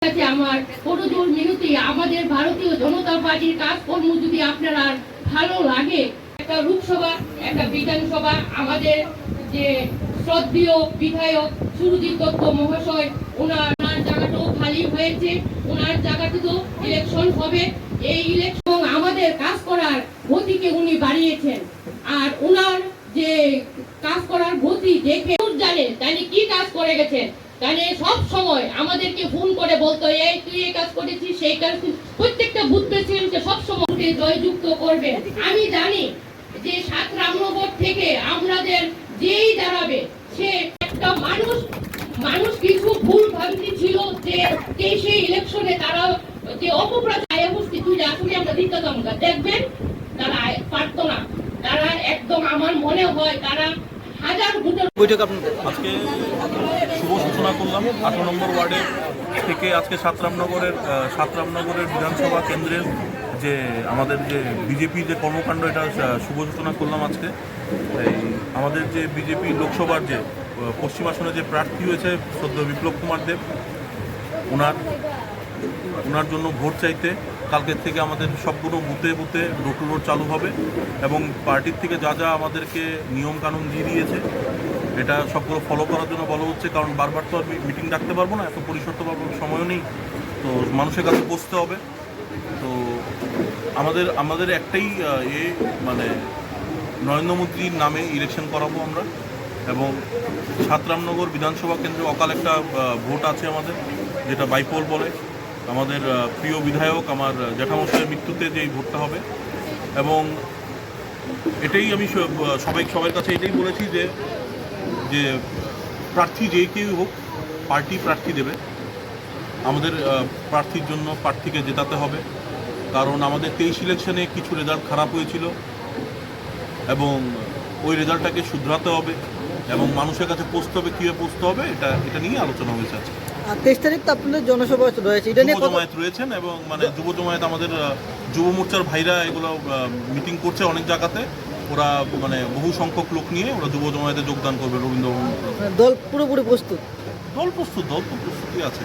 আমার করজোর মিনতি, আমাদের ভারতীয় জনতা পার্টির কাজকর্ম যদি আপনারা ভালো লাগে, একটা লোকসভা একটা বিধানসভা, আমাদের যে শ্রদ্ধেয় বিধায়ক সুরজিৎ দত্ত মহাশয়, ওনার জায়গাটাও খালি হয়েছে, ওনার জায়গাটিতেও ইলেকশন হবে। এই ইলেকশন আমাদের কাজ করার গতিকে উনি বাড়িয়েছেন, আর ওনার যে কাজ করার গতি দেখে জানে তাই কি কাজ করে গেছেন। তাহলে সব সময় আমাদেরকে ফোন করে বলতো, এই তুই এই কাজ করেছিস, সেই কাজ, প্রত্যেকটা বুথ প্রেসিডেন্টকে সবসময় জয়যুক্ত করবেন। আমি জানি যে ৭ রামনগর থেকে আমাদের যেই দাঁড়াবে সে একটা মানুষ কিছু ভুল ভ্রান্তি ছিল যে সেই ইলেকশনে তারা যে অপপ্রচার তুলে আসলে আমরা দিতাম, দেখবেন তারা পারতো না, তারা একদম আমার মনে হয় তারা হাজার ভোটার। আজকে শুভ সূচনা করলাম ১৮ নম্বর ওয়ার্ডের থেকে। আজকে ৭ রামনগরের বিধানসভা কেন্দ্রের যে আমাদের যে বিজেপি যে কর্মকাণ্ড, এটা শুভ সূচনা করলাম আজকে। এই আমাদের যে বিজেপি লোকসভার যে পশ্চিম আসনে যে প্রার্থী হয়েছে শ্রদ্ধেয় বিপ্লব কুমার দেব, ওনার জন্য ভোট চাইতে কালকের থেকে আমাদের সবগুলো বুথে বুথে ডোর টু ডোর চালু হবে, এবং পার্টির থেকে যা যা আমাদেরকে নিয়মকানুন দিয়ে দিয়েছে এটা সবগুলো ফলো করার জন্য বলা হচ্ছে। কারণ বারবার তো আর মিটিং ডাকতে পারবো না, এত পরিসর তো পারবো সময়ও নেই, তো মানুষের কাছে পৌঁছতে হবে। তো আমাদের একটাই মানে নরেন্দ্র মোদীর নামে ইলেকশন করাবো আমরা। এবং ৭ রামনগর বিধানসভা কেন্দ্রে অকাল একটা ভোট আছে আমাদের, যেটা বাইপোল বলে। আমাদের প্রিয় বিধায়ক আমার জ্যাঠামশাইয়ের মৃত্যুতে যে এই ভোটটা হবে, এবং এটাই আমি সবার কাছে এটাই বলেছি যে প্রার্থী যে কেউ হোক, পার্টি প্রার্থী দেবে। আমাদের প্রার্থীর জন্য প্রার্থীকে জেতাতে হবে, কারণ আমাদের ২৩ ইলেকশনে কিছু রেজাল্ট খারাপ হয়েছিল, এবং ওই রেজাল্টটাকে শুধরাতে হবে এবং মানুষের কাছে পৌঁছতে হবে। কীভাবে পৌঁছতে হবে এটা নিয়ে আলোচনা হয়েছে আজকে। ২৩ তারিখ তো আপনাদের জনসভা রয়েছে, এটা নিয়ে যুব জমায়েত রয়েছেন, এবং মানে যুব জমায়েত আমাদের যুব মোর্চার ভাইরা এগুলো মিটিং করছে অনেক জায়গাতে। ওরা মানে বহু সংখ্যক লোক নিয়ে ওরা যুব জমায়েতে যোগদান করবে রবীন্দ্রভবন। দল পুরোপুরি প্রস্তুত? দল তো প্রস্তুতি আছে।